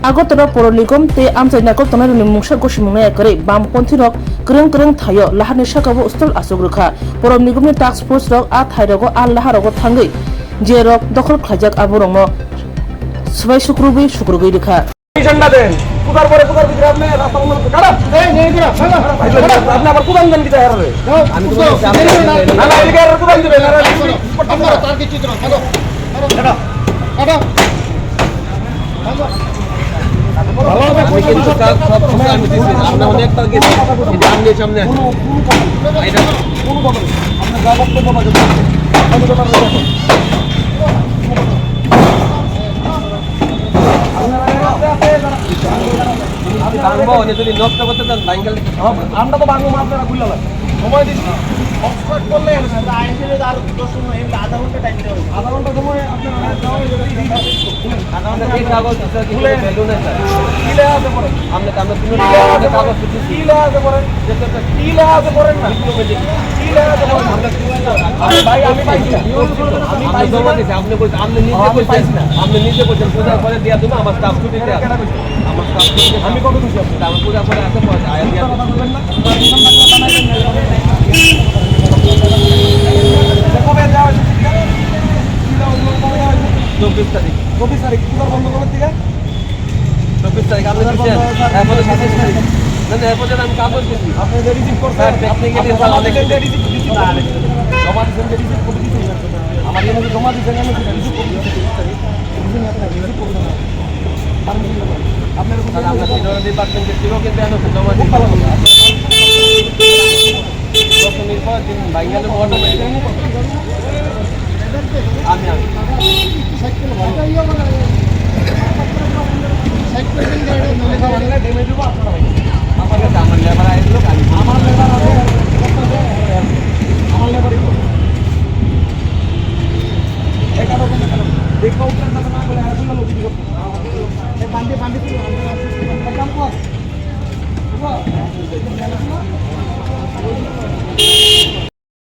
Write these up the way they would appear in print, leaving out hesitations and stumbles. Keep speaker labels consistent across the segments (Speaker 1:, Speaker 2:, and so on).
Speaker 1: আগরতলা পৌর নিগম তে আমজাই নাগর তনাই রুনি মুংসা গসিমুংনাया করে বামপন্থী রক গ্রং গ্রং থাयो লাহাरनि साकाबो স্থল আসুগ্রখা পৌর নিগমनि টাস্ক ফোর্স রক আ থাইরগো আ লাহারগো থাঙ্गै যে রক দখল খাইজাক আবরংনো সবাই শুক্রুগৈ রেখা
Speaker 2: ঝান্ডা দেন কুদার পরে কুদার ভিতরে আপনি রাস্তা বন্ধ করতে কাটা এই নেই করা আপনি আবার কুদান দেন কি চাই হবে আমি তো না না এদিকে আর কুদান দিবেন আর আমরা তার কি চিত্র কাটো কাটো কাটো
Speaker 3: আমি কিন্তু সব সময় আমি দিচ্ছি আমরা অনেক টার্গেট সামনে সামনে এটা
Speaker 2: কোন কথা আপনি যা বক্তব্য বাজে
Speaker 3: যদি নষ্ট করতে চান বাইঙ্গেল
Speaker 2: আমরা তো বাংলা আপনারা খুললাম সময় দিচ্ছি অক্সফোর্ড করলে আর 10 সময় আধা ঘন্টা টাইম দেওয়া আধা ঘন্টা সময় আপনারা
Speaker 3: আধা ঘন্টা এই কাগজ খুলে বেলুন আছে
Speaker 2: কিলে আছে পরে
Speaker 3: আমরা তিন কাগজ
Speaker 2: কিলে আছে পরে কিলে আছে পরে না কিলে আছে পরে ভাই আমি পাইছি না
Speaker 3: আমি জমা দিছি আপনি কইছেন আপনি নিজে কইছেন পূজা করে দিয়া তুমি আমার স্টাফ ছুটি দেয়া আমার স্টাফ ছুটি
Speaker 2: আমি কত খুশি আপনি
Speaker 3: আমি পূজা করে আসতে পারছি আয়া দিয়া
Speaker 2: বলবেন না কবে যাওয়া
Speaker 3: 24 তারিখ
Speaker 2: 24 তারিখ কুদার বন্ধ করার দিকে
Speaker 3: 24 তারিখ আপনি বলছেন এখন 27 তারিখ না না এখন আমি কাগজ দিছি
Speaker 2: আপনি রিসিভ করছেন
Speaker 3: টেকনিক্যালি অনেক
Speaker 2: রিসিভ জমা দিয়েছেন রিসিভ করে দিয়েছেন আমার এখানে জমা দিয়েছেন আমি রিসিভ করে দিয়েছি আপনার
Speaker 3: আমরা সিনিয়র ডিপার্টমেন্টের ছিল কিন্তু এখন জমা দিছি দশমীর পর দিন বাইঙ্গালে অটোমেটিক আমি আমার কাছে আমার লেবার আইলো
Speaker 2: আমার লেবার আছে আমার লেবার দেখো উঠলেন না না বলে আর লোক দিও এই বান্ডি বান্ডি কাম কর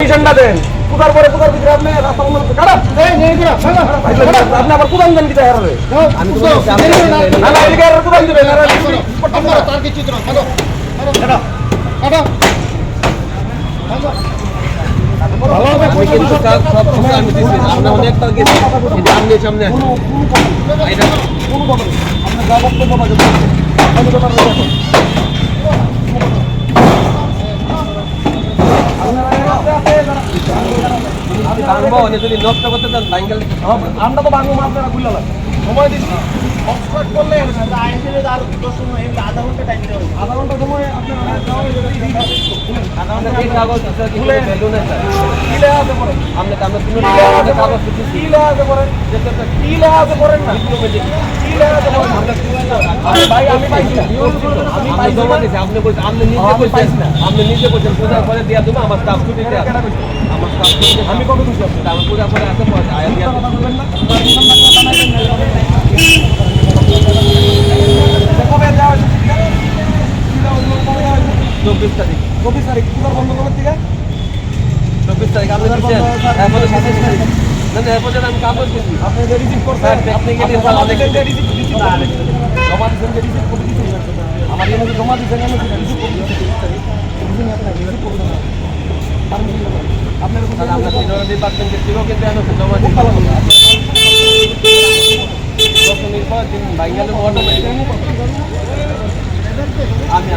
Speaker 2: ঝান্ডা দেন কুদার পরে কুদার ভিতরে আপনি রাস্তা বন্ধ করতে কাটা এই নেই করা আপনি আবার কুদান দেন কি চাই হবে
Speaker 3: আমি তো
Speaker 2: না না এদিকে আর কুদান দিবেন আর
Speaker 3: আমরা তার কি চিত্র কাটো
Speaker 2: কাটো কাটো
Speaker 3: আমি কিন্তু সব সময় আমি দিচ্ছি আমরা অনেক টার্গেট সামনে সামনে এটা
Speaker 2: কোন কথা আপনি যা বক্তব্য বাজে
Speaker 3: যদি নষ্ট করতে চান বাইঙ্গেল
Speaker 2: আমরা তো বাংলা আপনারা খুললাম সময় দিচ্ছি অক্সফোর্ড করলে আর 10 সময় আধা ঘন্টা টাইম দেওয়া আধা ঘন্টা সময় আপনারা
Speaker 3: আধা ঘন্টা এই কাগজ খুলে বেলুন আছে
Speaker 2: কিলে আছে পরে
Speaker 3: আমরা তিন কাগজ
Speaker 2: কিলে আছে পরে কিলে আছে পরে না কিলে আছে পরে ভাই আমি পাইছি না আমি
Speaker 3: আমি জমা দিছি আপনি কইছেন আপনি নিজে কইছেন পূজা করে দিয়া তুমি আমার স্টাফ ছুটি দেয়া আমার স্টাফ ছুটি
Speaker 2: আমি কত খুশি আপনি
Speaker 3: আমি পূজা করে আসতে পারছি আয়া দিয়া
Speaker 2: বলবেন না কবে যাওয়া
Speaker 3: 24 তারিখ
Speaker 2: 24 তারিখ কুদার বন্ধ করার দিকে
Speaker 3: 24 তারিখ আপনি বলছেন এখন 27 তারিখ না না এখন আমি কাগজ দিছি
Speaker 2: আপনি রিসিভ করছেন
Speaker 3: টেকনিক্যালি অনেক
Speaker 2: রিসিভ জমা দিয়েছেন রিসিভ করে দিয়েছেন আমার এখানে জমা দিয়েছেন আমি রিসিভ করে দিয়েছি আপনার
Speaker 3: আমরা সিনিয়র ডিপার্টমেন্টের ছিল কিন্তু এখন জমা দিছি দশমীর পর দিন বাইঙ্গালে অটোমেটিক আমি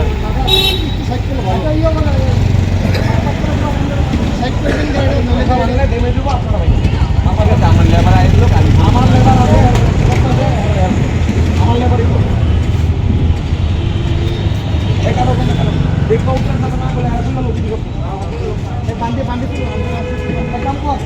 Speaker 3: আমার কাছে আমার লেবার আইলো
Speaker 2: আমার লেবার আছে আমার লেবার দেখো উঠলেন না না বলে আর লোক দিও এই বান্ডি বান্ডি কাম কর